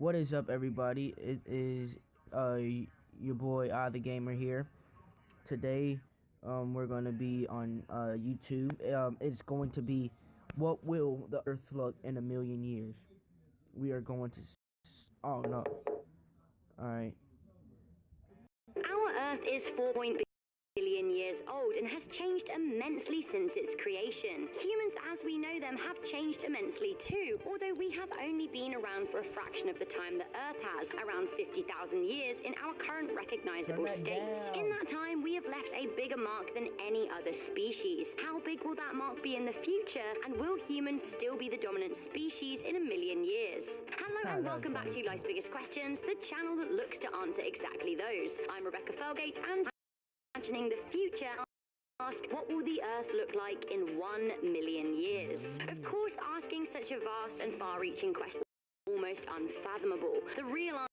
What is up, everybody? It is your boy the Gamer here. Today, we're going to be on YouTube. It's going to be what will the Earth look in a million years. We are going to. Oh no! All right. Our Earth is 4 billion years old and has changed immensely since its creation. Humans as we know them have changed immensely too, although we have only been around for a fraction of the time that Earth has, around 50,000 years in our current recognizable state. In that time, we have left a bigger mark than any other species. How big will that mark be in the future, and will humans still be the dominant species in a million years? Hello and welcome back to Life's Biggest Questions, the channel that looks to answer exactly those. I'm Rebecca Felgate, and imagining the future, ask what will the Earth look like in 1 million years? Of course, asking such a vast and far-reaching question is almost unfathomable. The real answer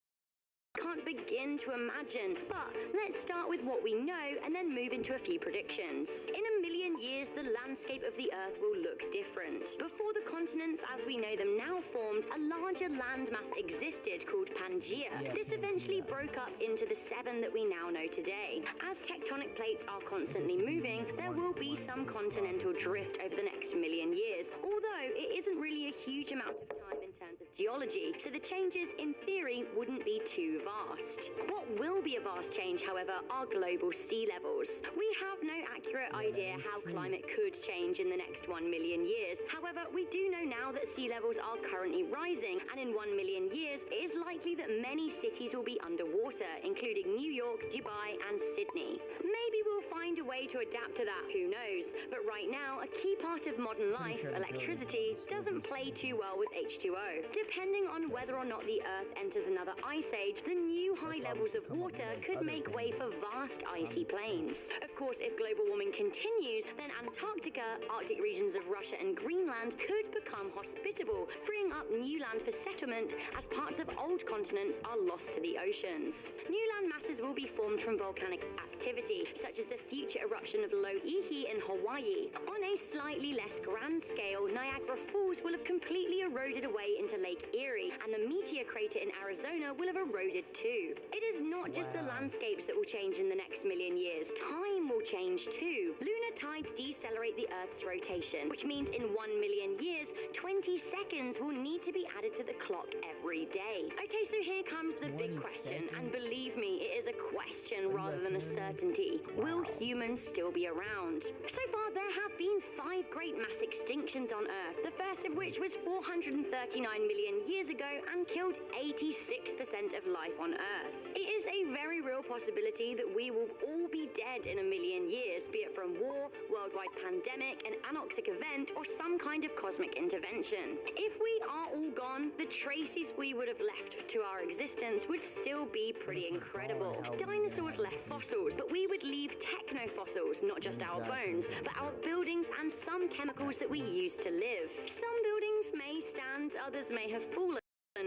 can't begin to imagine, but let's start with what we know and then move into a few predictions. In a million years, the landscape of the Earth will look different. Before the continents as we know them now formed, a larger landmass existed called Pangaea. This eventually broke up into the 7 that we now know today. As tectonic plates are constantly moving, there will be some continental drift over the next million years, although it isn't really a huge amount of time in terms of geology, so the changes in theory wouldn't be too vast. What will be a vast change, however, are global sea levels. We have no accurate idea how climate could change in the next 1 million years. However, we do know now that sea levels are currently rising, and in 1 million years, it is likely that many cities will be underwater, including New York, Dubai, and Sydney. Maybe we'll find a way to adapt to that, who knows? But right now, a key part of modern life, electricity, doesn't play too well with H2O. Depending on whether or not the Earth enters another ice age, the new high levels of water could make way for vast icy plains. Of course, if global warming continues, then Antarctica, Arctic regions of Russia and Greenland could become hospitable, freeing up new land for settlement as parts of old continents are lost to the oceans. New land masses will be formed from volcanic activity, such as the future eruption of Loihi in Hawaii. On a slightly less grand scale, Niagara Falls will have completely eroded away into Lake Erie, and the meteor crater in Arizona will have eroded too. It is not just the landscapes that will change in the next million years. Time will change too. Lunar tides decelerate the Earth's rotation, which means in 1 million years, 20 seconds will need to be added to the clock every day. Okay, so here comes the big question, and believe me, it is a question rather than a certainty. Will humans still be around? So far, there have been 5 great mass extinctions on Earth, the first of which was 439 million years ago and killed 86% of life on Earth. It is a very real possibility that we will all be dead in a million years, be it from war, worldwide pandemic, an anoxic event, or some kind of cosmic intervention. If we are all gone, the traces we would have left to our existence would still be pretty incredible. Dinosaurs left fossils, but we would leave technofossils, not just our bones, but our buildings and some chemicals that we used to live. Some buildings may stand, others may have fallen.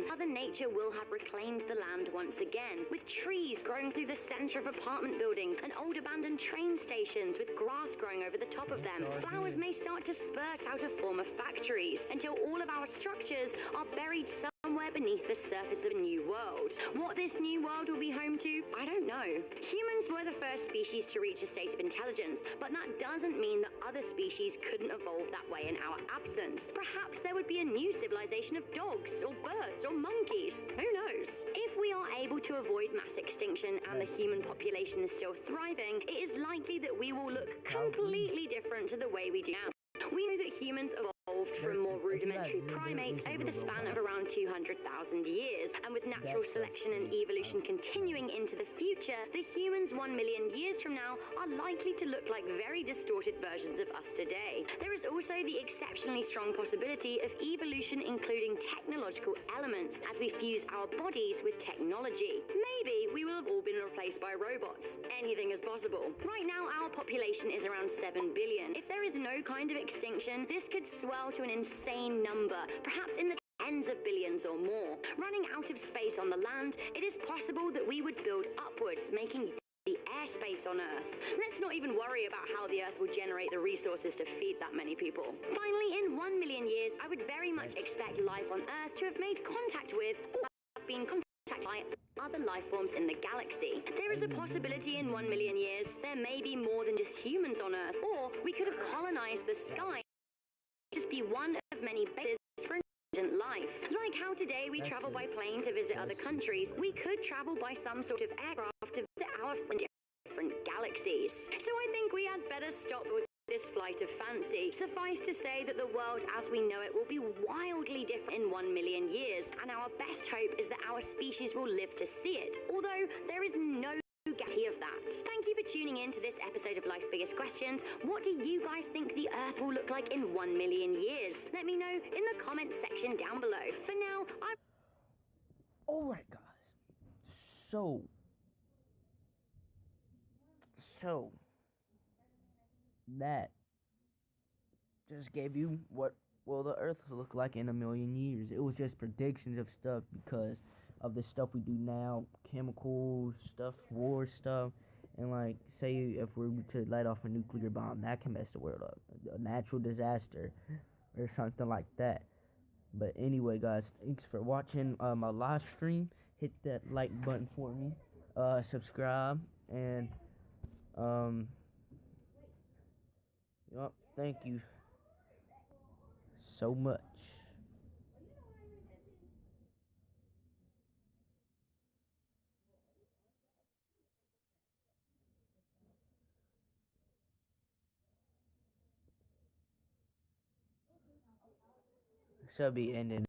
Mother Nature will have reclaimed the land once again, with trees growing through the center of apartment buildings and old abandoned train stations with grass growing over the top of them. Flowers may start to spurt out of former factories until all of our structures are buried somewhere beneath the surface of a new world. What this new world will be home to, I don't know. Humans were the first species to reach a state of intelligence, but that doesn't mean that other species couldn't evolve that way in our absence. Perhaps there would be a new civilization of dogs or birds or monkeys. Who knows? If we are able to avoid mass extinction and the human population is still thriving, it is likely that we will look completely different to the way we do now. We know that humans evolved from more rudimentary primates over the span of around 200,000 years, and with natural selection and evolution continuing into the future, the humans 1 million years from now are likely to look like very distorted versions of us today. There is also the exceptionally strong possibility of evolution including technological elements as we fuse our bodies with technology. Maybe we will have all been replaced by robots. Anything is possible. Right now, our population is around 7 billion. If there is no kind of extinction, this could swell to an insane number, perhaps in the tens of billions or more. Running out of space on the land, it is possible that we would build upwards, making the airspace on Earth. Let's not even worry about how the Earth will generate the resources to feed that many people. Finally, in 1 million years, I would very much expect life on Earth to have made contact with, or have been contacted by other life forms in the galaxy. There is a possibility in 1 million years there may be more than just humans on Earth, or we could have colonized the sky, just be one of many bases for intelligent life. Like how today we travel by plane to visit other countries, we could travel by some sort of aircraft to visit our different galaxies. So I think we had better stop with this flight of fancy. Suffice to say that the world as we know it will be wildly different in 1 million years, and our best hope is that our species will live to see it, although there is no guarantee of that. Thank you for tuning in to this episode of Life's Biggest Questions. What do you guys think the Earth will look like in 1 million years? Let me know in the comments section down below. For now, Alright, guys. So that just gave you what will the Earth look like in a million years. It was just predictions of stuff because of the stuff we do now, chemicals, stuff, war stuff, and like say if we're to light off a nuclear bomb, that can mess the world up. A natural disaster or something like that. But anyway, guys, thanks for watching my live stream. Hit that like button for me. Subscribe and thank you so much. Should be ending.